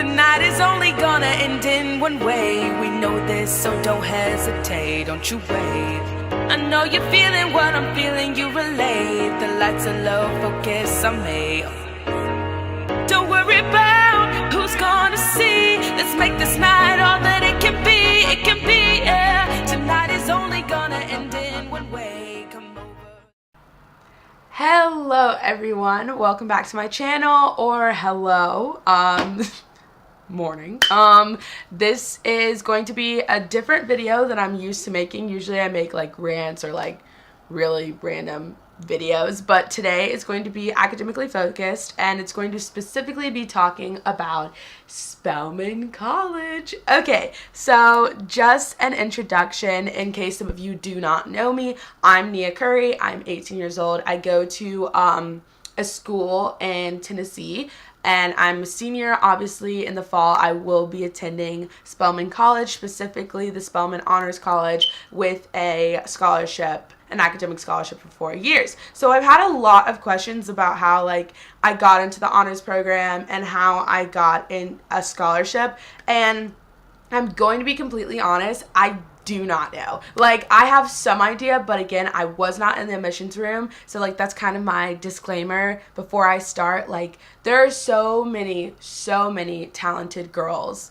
Tonight is only gonna end in one way. We know this, so don't hesitate, don't you wait. I know you're feeling what I'm feeling, you relate. The lights are low, focus on me. Don't worry about who's gonna see. Let's make this night all that it can be, yeah. Tonight is only gonna end in one way. Come over. Hello everyone, welcome back to my channel, or hello, morning. This is going to be a different video than I'm used to making. Usually I make like rants or like really random videos, but today it's going to be academically focused and it's going to specifically be talking about Spelman College. Okay, so just an introduction in case some of you do not know me. I'm Nia Curry. I'm 18 years old. I go to a school in Tennessee, and I'm a senior. Obviously in the fall I will be attending Spelman College, specifically the Spelman Honors College, with a scholarship, an academic scholarship for 4 years. So I've had a lot of questions about how like I got into the honors program and how I got in a scholarship, and I'm going to be completely honest, I do not know. Like, I have some idea, but again, I was not in the admissions room, so like that's kind of my disclaimer before I start. Like, there are so many talented girls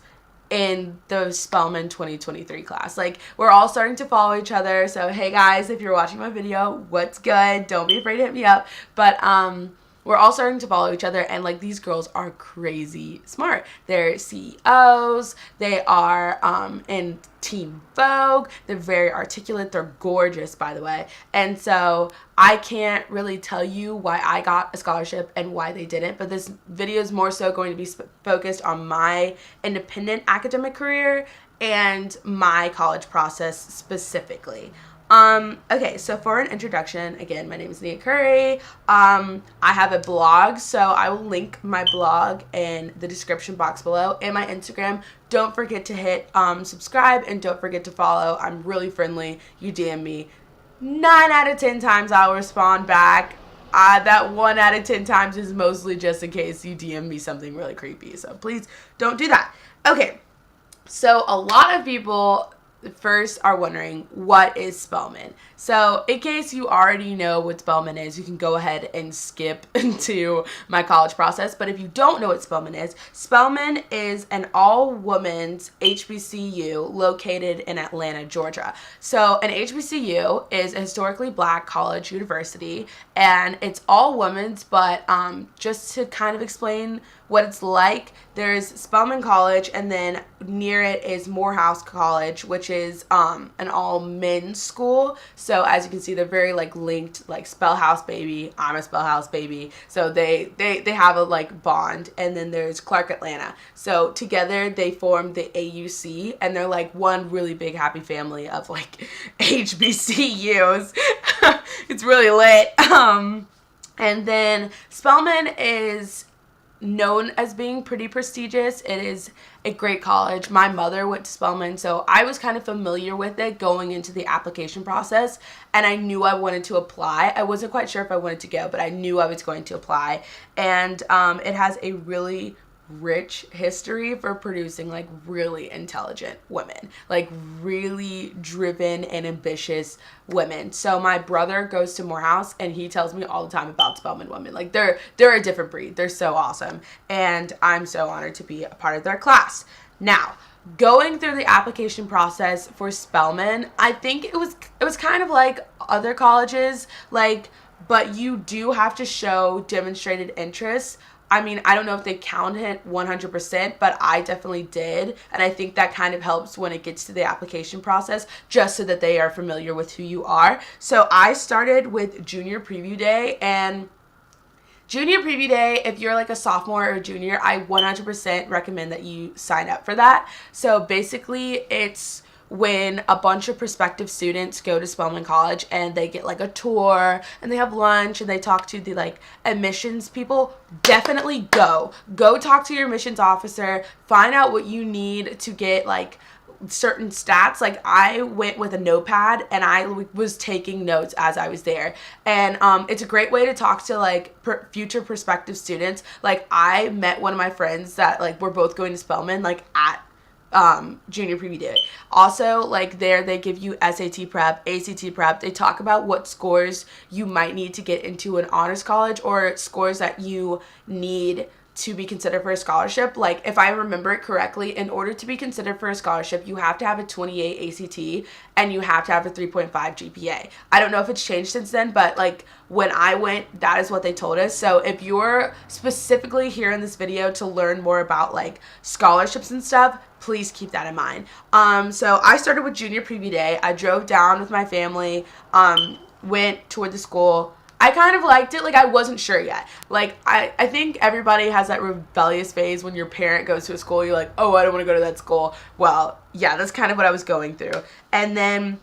in the Spelman 2023 class. Like, we're all starting to follow each other, so hey guys, if you're watching my video, what's good? Don't be afraid to hit me up. But we're all starting to follow each other, and like these girls are crazy smart. They're CEOs, they are in Teen Vogue, they're very articulate, they're gorgeous, by the way. And so I can't really tell you why I got a scholarship and why they didn't, but this video is more so going to be focused on my independent academic career and my college process specifically. Okay, so for an introduction, again, my name is Nia Curry. I have a blog, so I will link my blog in the description box below, and my Instagram. Don't forget to hit subscribe, and don't forget to follow. I'm really friendly. You DM me 9 out of 10 times I'll respond back. That 1 out of 10 times is mostly just in case you DM me something really creepy, so please don't do that. Okay, so a lot of people first are wondering, what is Spelman? So in case you already know what Spelman is, you can go ahead and skip into my college process. But if you don't know what Spelman is an all-women's HBCU located in Atlanta, Georgia. So an HBCU is a historically black college university, and it's all women's, but just to kind of explain what it's like, there's Spelman College, and then near it is Morehouse College, which is an all men's school. So as you can see, they're very like linked, like Spell House baby, I'm a Spell House baby, so they have a like bond. And then there's Clark Atlanta, so together they form the AUC, and they're like one really big happy family of like HBCUs. It's really lit. And then Spelman is known as being pretty prestigious. It is a great college. My mother went to Spelman, so I was kind of familiar with it going into the application process, and I knew I wanted to apply. I wasn't quite sure if I wanted to go, but I knew I was going to apply. And it has a really rich history for producing like really intelligent women, like really driven and ambitious women. So my brother goes to Morehouse, and he tells me all the time about Spelman women. Like they're a different breed. They're so awesome, and I'm so honored to be a part of their class. Now, going through the application process for Spelman, I think it was kind of like other colleges, like, but you do have to show demonstrated interest. I mean, I don't know if they count it 100%, but I definitely did. And I think that kind of helps when it gets to the application process, just so that they are familiar with who you are. So I started with Junior Preview Day, and Junior Preview Day, if you're like a sophomore or a junior, I 100% recommend that you sign up for that. So basically, it's when a bunch of prospective students go to Spelman College, and they get like a tour, and they have lunch, and they talk to the like admissions people. Definitely go talk to your admissions officer, find out what you need to get like certain stats, like I went with a notepad and I was taking notes as I was there. And it's a great way to talk to like future prospective students. Like I met one of my friends that like we're both going to Spelman like at junior preview day. Also, like there they give you SAT prep, ACT prep. They talk about what scores you might need to get into an honors college or scores that you need to be considered for a scholarship. Like if I remember it correctly, in order to be considered for a scholarship, you have to have a 28 ACT and you have to have a 3.5 GPA. I don't know if it's changed since then, but like when I went, that is what they told us. So if you're specifically here in this video to learn more about like scholarships and stuff, please keep that in mind. So I started with junior preview day. I drove down with my family, went toward the school. I kind of liked it. Like, I wasn't sure yet. Like, I think everybody has that rebellious phase when your parent goes to a school. You're like, oh, I don't want to go to that school. Well, yeah, that's kind of what I was going through. And then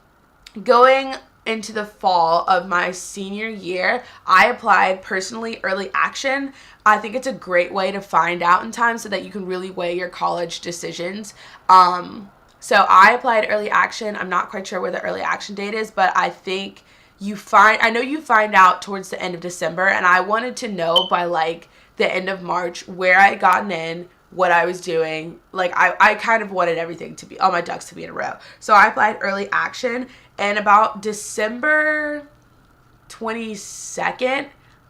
going into the fall of my senior year, I applied personally early action. I think it's a great way to find out in time so that you can really weigh your college decisions. So I applied early action. I'm not quite sure where the early action date is, but I think I know you find out towards the end of December, and I wanted to know by like the end of March where I had gotten in, what I was doing. Like I kind of wanted everything to be, all my ducks to be in a row. So I applied early action, and about December 22nd,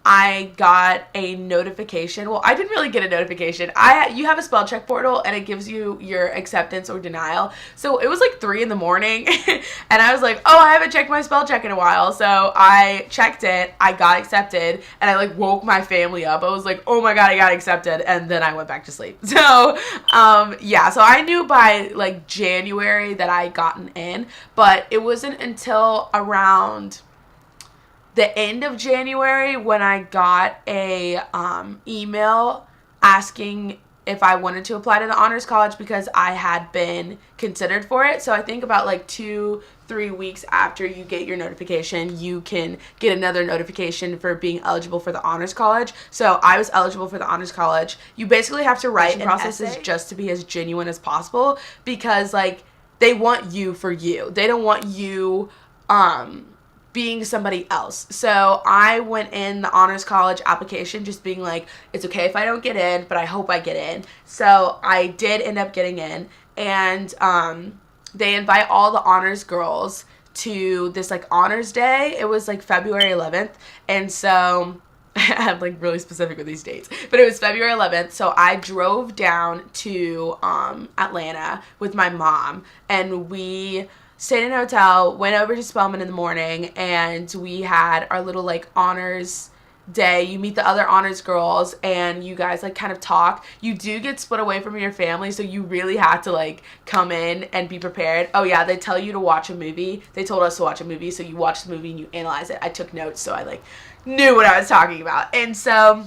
I got a notification. Well, I didn't really get a notification. You have a spell check portal and it gives you your acceptance or denial. So it was like 3 a.m. and I was like, oh, I haven't checked my spell check in a while. So I checked it, I got accepted, and I like woke my family up. I was like, oh my God, I got accepted. And then I went back to sleep. So yeah, so I knew by like January that I had gotten in, but it wasn't until around the end of January when I got a email asking if I wanted to apply to the honors college because I had been considered for it. So I think about like 2-3 weeks after you get your notification, you can get another notification for being eligible for the honors college. So I was eligible for the honors college. You basically have to write an essay just to be as genuine as possible because like they want you for you. They don't want you being somebody else. So I went in the honors college application just being like, it's okay if I don't get in, but I hope I get in. So I did end up getting in, and they invite all the honors girls to this like honors day. It was like February 11th, and so I'm like really specific with these dates, but it was February 11th. So I drove down to Atlanta with my mom, and we stayed in a hotel, went over to Spelman in the morning, and we had our little like honors day. You meet the other honors girls and you guys like kind of talk. You do get split away from your family, so you really have to like come in and be prepared. Oh yeah, they tell you to watch a movie. They told us to watch a movie, so you watch the movie and you analyze it. I took notes, so I like knew what I was talking about. And so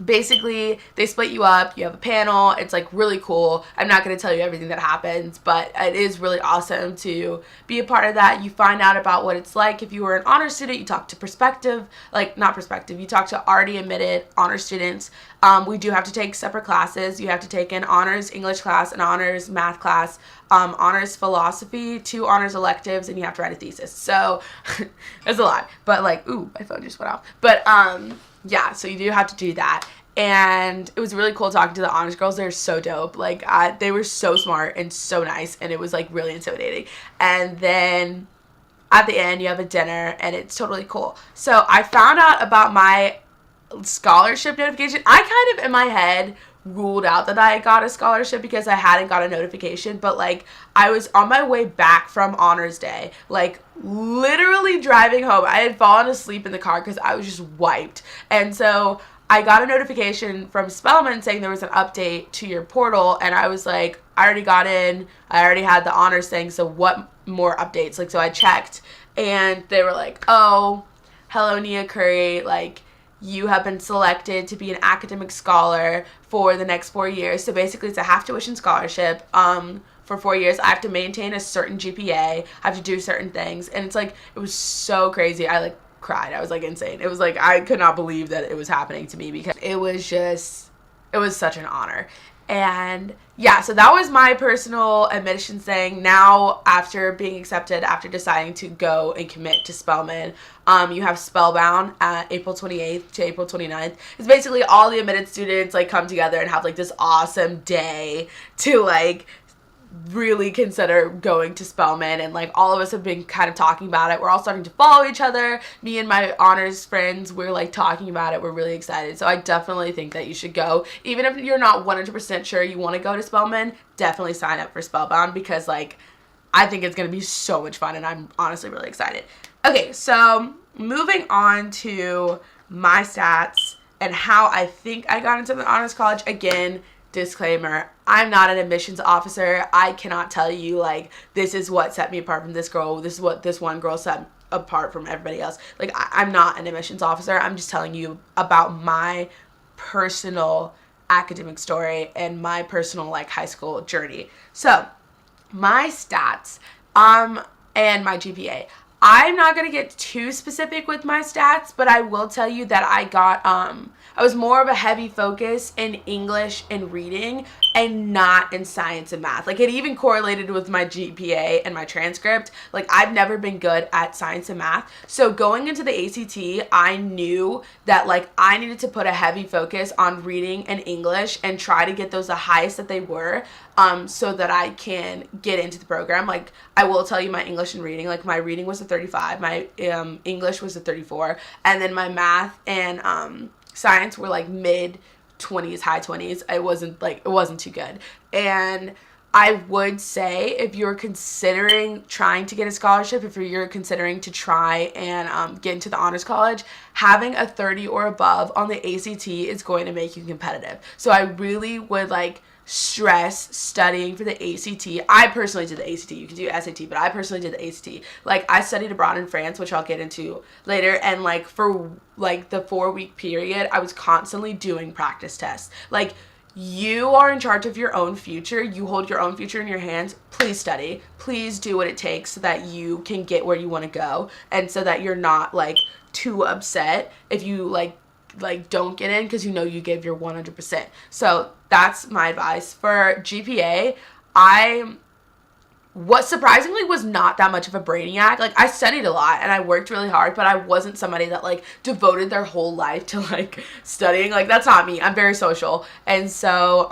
basically they split you up, you have a panel, it's like really cool. I'm not going to tell you everything that happens, but it is really awesome to be a part of that. You find out about what it's like if you were an honor student. You talk to you talk to already admitted honor students. We do have to take separate classes. You have to take an honors English class, an honors math class, honors philosophy, 2 honors electives, and you have to write a thesis. So there's a lot, but like, ooh, my phone just went off. But yeah, so you do have to do that. And it was really cool talking to the honors girls. They're so dope. Like, they were so smart and so nice, and it was like really intimidating. And then at the end, you have a dinner, and it's totally cool. So I found out about my scholarship notification. I kind of in my head ruled out that I got a scholarship because I hadn't got a notification, but like I was on my way back from honors day, like literally driving home. I had fallen asleep in the car because I was just wiped. And so I got a notification from Spelman saying there was an update to your portal, and I was like, I already got in, I already had the honors thing, so what more updates? Like, so I checked, and they were like, oh, hello Nia Curry, like you have been selected to be an academic scholar for the next 4 years. So basically it's a half tuition scholarship for 4 years. I have to maintain a certain GPA, I have to do certain things, and it's like, it was so crazy. I like cried. I was like insane. It was like I could not believe that it was happening to me because it was such an honor. And yeah, so that was my personal admissions thing. Now, after being accepted, after deciding to go and commit to Spelman, you have Spellbound at April 28th to April 29th. It's basically all the admitted students like come together and have like this awesome day to like really consider going to Spelman, and like all of us have been kind of talking about it. We're all starting to follow each other. Me and my honors friends, we're like talking about it. We're really excited. So I definitely think that you should go. Even if you're not 100% sure you want to go to Spelman, definitely sign up for Spellbound, because like I think it's going to be so much fun, and I'm honestly really excited. Okay, so moving on to my stats and how I think I got into the honors college. Again, disclaimer, I'm not an admissions officer. I cannot tell you like this is what set me apart from this girl, this is what this one girl set apart from everybody else. Like I'm not an admissions officer. I'm just telling you about my personal academic story and my personal like high school journey. So my stats and my GPA. I'm not going to get too specific with my stats, but I will tell you that I was more of a heavy focus in English and reading and not in science and math. Like it even correlated with my GPA and my transcript. Like I've never been good at science and math. So going into the ACT, I knew that like I needed to put a heavy focus on reading and English and try to get those the highest that they were, so that I can get into the program. Like I will tell you my English and reading, like my reading was a 35, my English was a 34, and then my math and science were like mid 20s, high 20s. It wasn't too good. And I would say if you're considering trying to get a scholarship, if you're considering to try and get into the honors college, having a 30 or above on the ACT is going to make you competitive. So I really would like stress studying for the ACT. I personally did the ACT. You can do SAT, but I personally did the ACT. Like I studied abroad in France, which I'll get into later, and like for like the 4-week period, I was constantly doing practice tests. Like you are in charge of your own future. You hold your own future in your hands. Please study. Please do what it takes so that you can get where you want to go, and so that you're not like too upset if you like don't get in, because you know you gave your 100%. So that's my advice. For GPA, what surprisingly was not that much of a brainiac. Like I studied a lot and I worked really hard, but I wasn't somebody that like devoted their whole life to like studying. Like that's not me. I'm very social. And so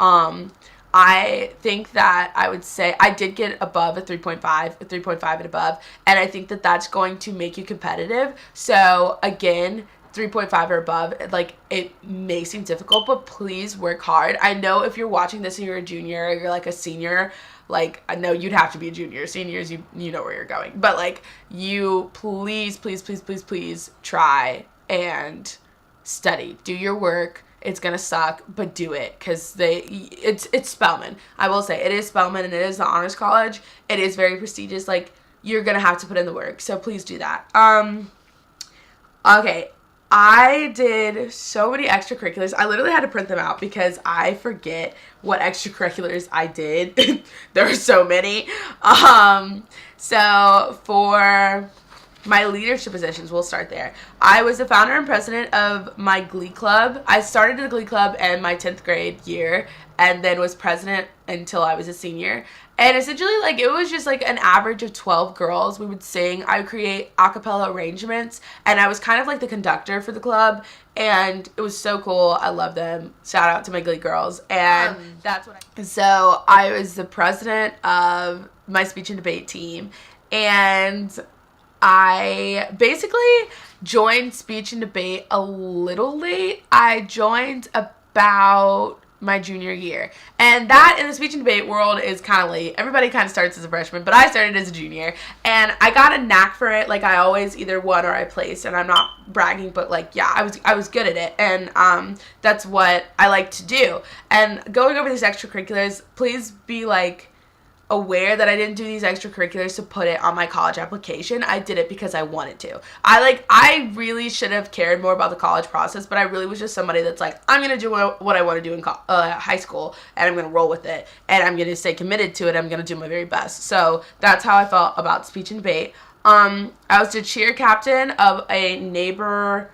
I think that I would say I did get above a 3.5 and above, and I think that that's going to make you competitive. So again, 3.5 or above, like it may seem difficult, but please work hard. I know if you're watching this and you're a junior or you're like a senior, like I know you'd have to be a junior. Seniors, you know where you're going, but like you please try and study. Do your work. It's gonna suck, but do it, because it's Spelman. I will say it is Spelman and it is the honors college. It is very prestigious. Like you're gonna have to put in the work, so please do that. Okay. I did so many extracurriculars. I literally had to print them out because I forget what extracurriculars I did. There were so many. So for my leadership positions, we'll start there. I was the founder and president of my Glee Club. I started the Glee Club in my 10th grade year and then was president until I was a senior. And essentially, like, it was just, like, an average of 12 girls. We would sing. I would create a cappella arrangements. And I was kind of, like, the conductor for the club. And it was so cool. I love them. Shout out to my Glee girls. And that's what So I was the president of my speech and debate team. And I basically joined speech and debate a little late. I joined about my junior year, and that in the speech and debate world is kind of late. Everybody kind of starts as a freshman, but I started as a junior, and I got a knack for it. Like I always either won or I placed, and I'm not bragging, but like yeah, I was good at it, and that's what I like to do. And going over these extracurriculars, please be like aware that I didn't do these extracurriculars to put it on my college application. I did it because I wanted to. I really should have cared more about the college process, but I really was just somebody that's like, I'm going to do what I want to do in high school, and I'm going to roll with it, and I'm going to stay committed to it. I'm going to do my very best. So that's how I felt about speech and debate. I was the cheer captain of a neighbor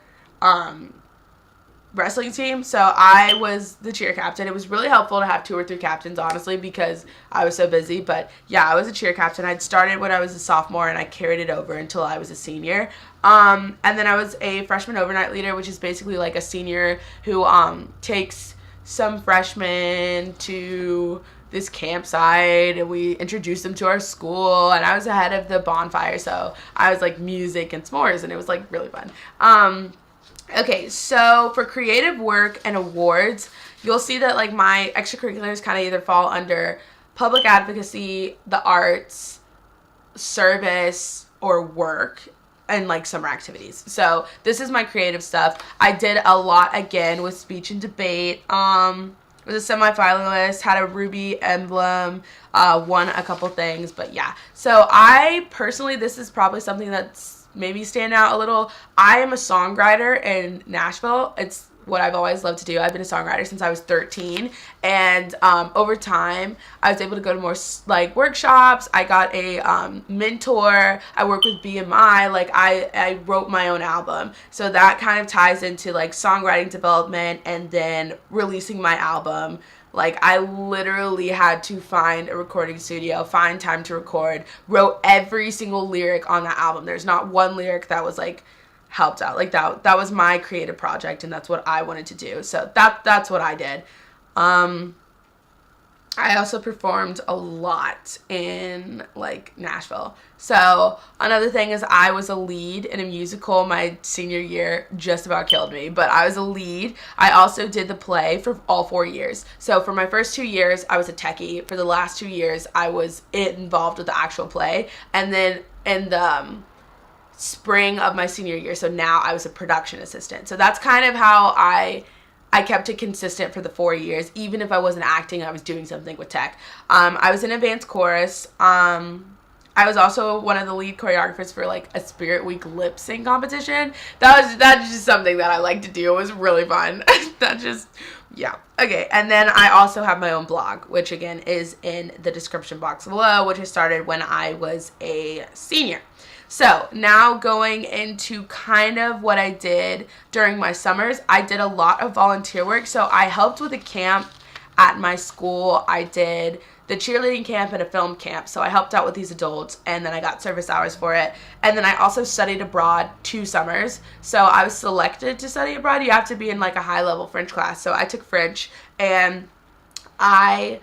wrestling team, so I was the cheer captain. It was really helpful to have 2 or 3 captains, honestly, because I was so busy. But yeah, I was a cheer captain. I'd started when I was a sophomore, and I carried it over until I was a senior. And then I was a freshman overnight leader, which is basically like a senior who takes some freshmen to this campsite, and we introduced them to our school, and I was ahead of the bonfire, so I was like music and s'mores, and it was like really fun. Okay, so for creative work and awards, you'll see that like my extracurriculars kind of either fall under public advocacy, the arts, service, or work, and like summer activities. So this is my creative stuff. I did a lot again with speech and debate. Was a semi-finalist, had a Ruby emblem, won a couple things, but yeah. So I personally, this is probably something that's maybe stand out a little. I am a songwriter in Nashville. It's what I've always loved to do. I've been a songwriter since I was 13, and over time I was able to go to more like workshops. I got a mentor. I work with BMI. Like I wrote my own album, so that kind of ties into like songwriting development and then releasing my album. Like, I literally had to find a recording studio, find time to record, wrote every single lyric on that album. There's not one lyric that was, like, helped out. Like, that was my creative project, and that's what I wanted to do. So that's what I did. I also performed a lot in, like, Nashville. So, another thing is I was a lead in a musical my senior year. Just about killed me, but I was a lead. I also did the play for all 4 years. So, for my first 2 years, I was a techie. For the last 2 years, I was involved with the actual play. And then in the spring of my senior year, so now I was a production assistant. So, that's kind of how I kept it consistent for the 4 years. Even if I wasn't acting, I was doing something with tech. I was in advanced chorus. I was also one of the lead choreographers for like a Spirit Week lip sync competition. That's just something that I like to do. It was really fun. Yeah. Okay, and then I also have my own blog, which again is in the description box below, which I started when I was a senior. So now going into kind of what I did during my summers, I did a lot of volunteer work. So I helped with a camp at my school. I did the cheerleading camp and a film camp. So I helped out with these adults, and then I got service hours for it. And then I also studied abroad 2 summers. So I was selected to study abroad. You have to be in like a high level French class. So I took French, and I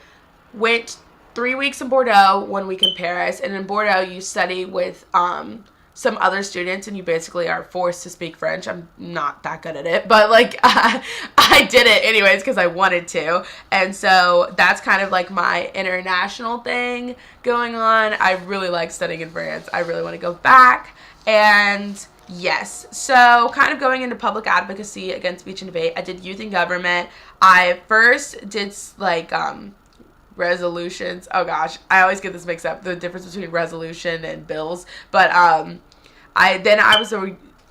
went 3 weeks in Bordeaux, 1 week in Paris. And in Bordeaux, you study with some other students, and you basically are forced to speak French. I'm not that good at it, but like I did it anyways because I wanted to. And so that's kind of like my international thing going on. I really like studying in France. I really want to go back. And yes, so kind of going into public advocacy against speech and debate. I did youth and government. I first did like resolutions. Oh gosh, I always get this mixed up, the difference between resolution and bills. But I was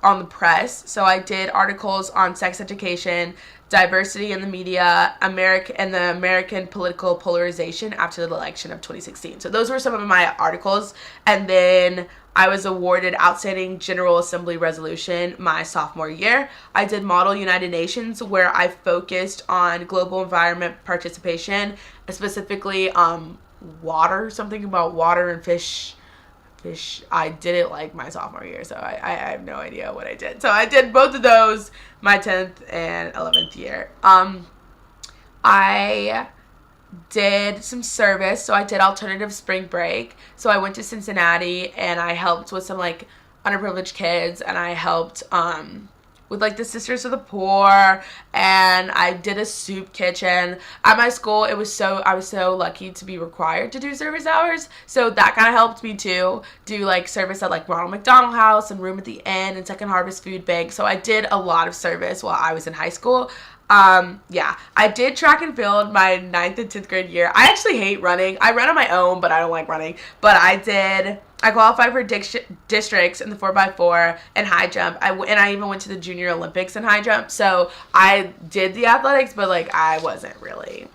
on the press, so I did articles on sex education, diversity in the media, the American political polarization after the election of 2016. So those were some of my articles. And then I was awarded Outstanding General Assembly Resolution my sophomore year. I did Model United Nations, where I focused on global environment participation, specifically water, something about water and fish. I did it like my sophomore year, so I have no idea what I did. So I did both of those my 10th and 11th year. I did some service, so I did alternative spring break. So I went to Cincinnati, and I helped with some like underprivileged kids, and I helped with like the Sisters of the Poor, and I did a soup kitchen at my school. I was so lucky to be required to do service hours, so that kind of helped me too do like service at like Ronald McDonald House and Room at the Inn and Second Harvest Food Bank. So I did a lot of service while I was in high school. Yeah, I did track and field my 9th and 10th grade year. I actually hate running. I run on my own, but I don't like running. But I qualified for districts in the 4x4 and high jump. And I even went to the Junior Olympics in high jump. So I did the athletics, but like I wasn't really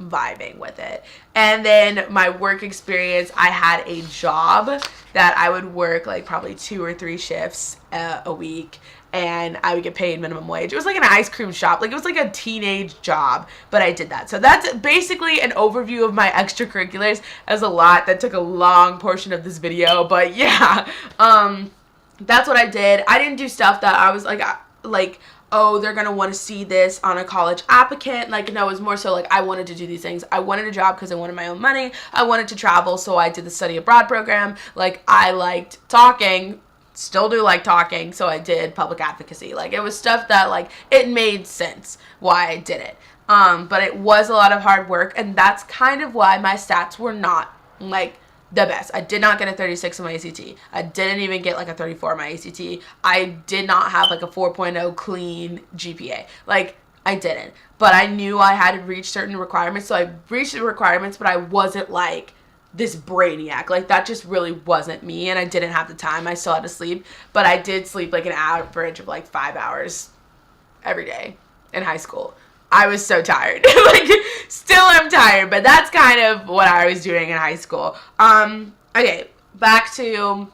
vibing with it. And then my work experience, I had a job that I would work like probably 2 or 3 shifts a week. and I would get paid minimum wage. It was like an ice cream shop. Like, it was like a teenage job, but I did that. So that's basically an overview of my extracurriculars. That was a lot. That took a long portion of this video, but yeah, that's what I did. I didn't do stuff that I was like, oh, they're going to want to see this on a college applicant. Like, no, it was more so like I wanted to do these things. I wanted a job because I wanted my own money. I wanted to travel, so I did the study abroad program. Like, I liked talking, still do like talking, so I did public advocacy. Like, it was stuff that, like, it made sense why I did it. But it was a lot of hard work, and that's kind of why my stats were not, like, the best. I did not get a 36 on my ACT. I didn't even get like a 34 on my ACT. I did not have like a 4.0 clean GPA. Like, I didn't. But I knew I had to reach certain requirements, so I reached the requirements, but I wasn't like this brainiac. Like, that just really wasn't me, and I didn't have the time. I still had to sleep, but I did sleep like an average of like 5 hours every day in high school. I was so tired. Like, still am tired, but that's kind of what I was doing in high school. Okay, back to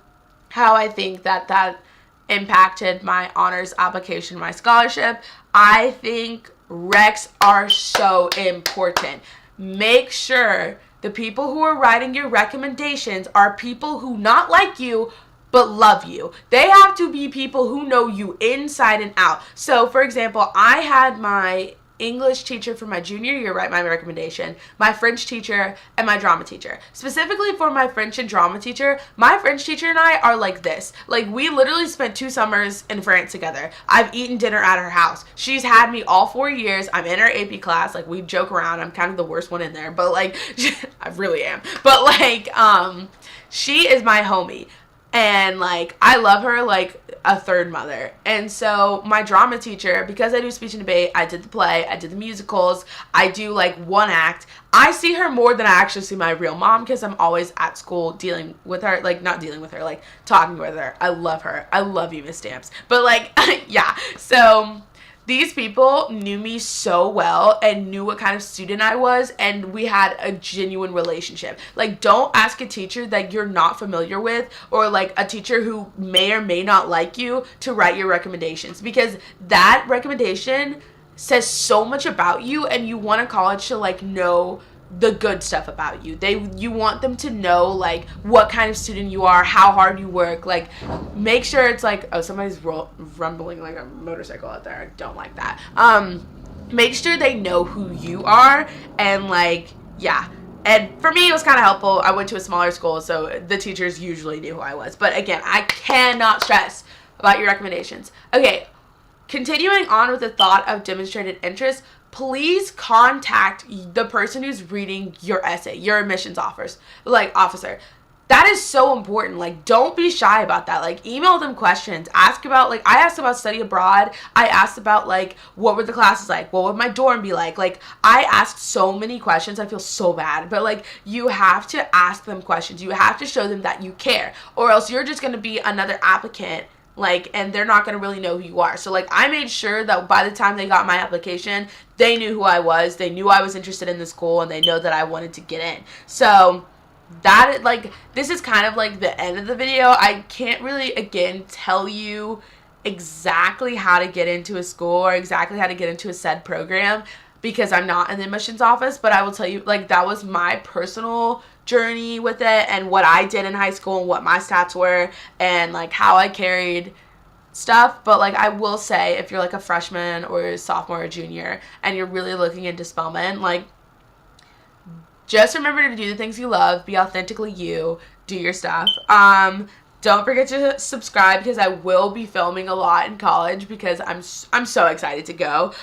how I think that impacted my honors application, my scholarship. I think recs are so important. Make sure the people who are writing your recommendations are people who not like you, but love you. They have to be people who know you inside and out. So, for example, I had my English teacher for my junior year write my recommendation, my French teacher, and my drama teacher. Specifically for my French and drama teacher, my French teacher and I are like this. Like, we literally spent 2 summers in France together. I've eaten dinner at her house. She's had me all 4 years. I'm in her AP class. Like, we joke around. I'm kind of the worst one in there, but like, I really am. But like, she is my homie. And like, I love her like a third mother. And so my drama teacher, because I do speech and debate, I did the play, I did the musicals, I do like one act. I see her more than I actually see my real mom, because I'm always at school dealing with her, like not dealing with her, like talking with her. I love her. I love you, Miss Stamps. But like, yeah. So these people knew me so well and knew what kind of student I was, and we had a genuine relationship. Like, don't ask a teacher that you're not familiar with, or like a teacher who may or may not like you, to write your recommendations, because that recommendation says so much about you, and you want a college to like know the good stuff about you. You want them to know like what kind of student you are, how hard you work. Like, make sure it's like, oh, somebody's rumbling like a motorcycle out there. I don't like that. Make sure they know who you are, and like, yeah. And for me, it was kind of helpful. I went to a smaller school, so the teachers usually knew who I was. But again, I cannot stress about your recommendations. Okay, continuing on with the thought of demonstrated interest, please contact the person who's reading your essay, your admissions officer. That is so important. Like, don't be shy about that. Like, email them questions. Ask about, like, I asked about study abroad. I asked about, like, what were the classes like? What would my dorm be like? Like, I asked so many questions. I feel so bad. But, like, you have to ask them questions. You have to show them that you care. Or else you're just going to be another applicant, like, and they're not going to really know who you are. So, like, I made sure that by the time they got my application, they knew who I was. They knew I was interested in the school, and they know that I wanted to get in. So that, like, this is kind of like the end of the video. I can't really, again, tell you exactly how to get into a school or exactly how to get into a said program, because I'm not in the admissions office, but I will tell you, like, that was my personal journey with it, and what I did in high school, and what my stats were, and like how I carried stuff. But like, I will say, if you're like a freshman or a sophomore or junior and you're really looking into Spelman, like, just remember to do the things you love, be authentically you, do your stuff. Don't forget to subscribe, because I will be filming a lot in college, because I'm so excited to go.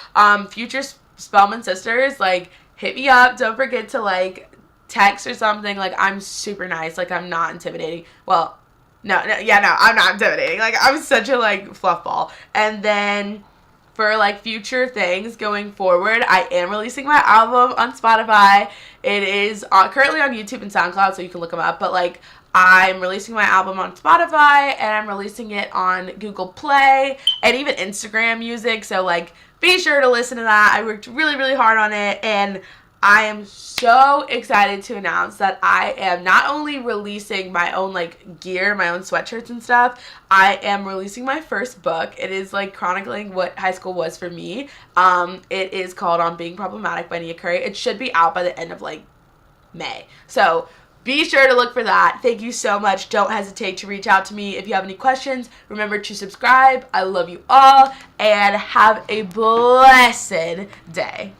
Future Spelman sisters, like, hit me up. Don't forget to like text or something. Like, I'm super nice. Like, I'm not intimidating. Well, no, I'm not intimidating. Like, I'm such a like fluff ball. And then for like future things going forward, I am releasing my album on Spotify. It is currently on YouTube and SoundCloud, so you can look them up. But like, I'm releasing my album on Spotify, and I'm releasing it on Google Play and even Instagram Music. So like, be sure to listen to that. I worked really, really hard on it, and I am so excited to announce that I am not only releasing my own like gear, my own sweatshirts and stuff, I am releasing my first book. It is like chronicling what high school was for me. It is called On Being Problematic by Nia Curry. It should be out by the end of like May. So be sure to look for that. Thank you so much. Don't hesitate to reach out to me if you have any questions. Remember to subscribe. I love you all and have a blessed day.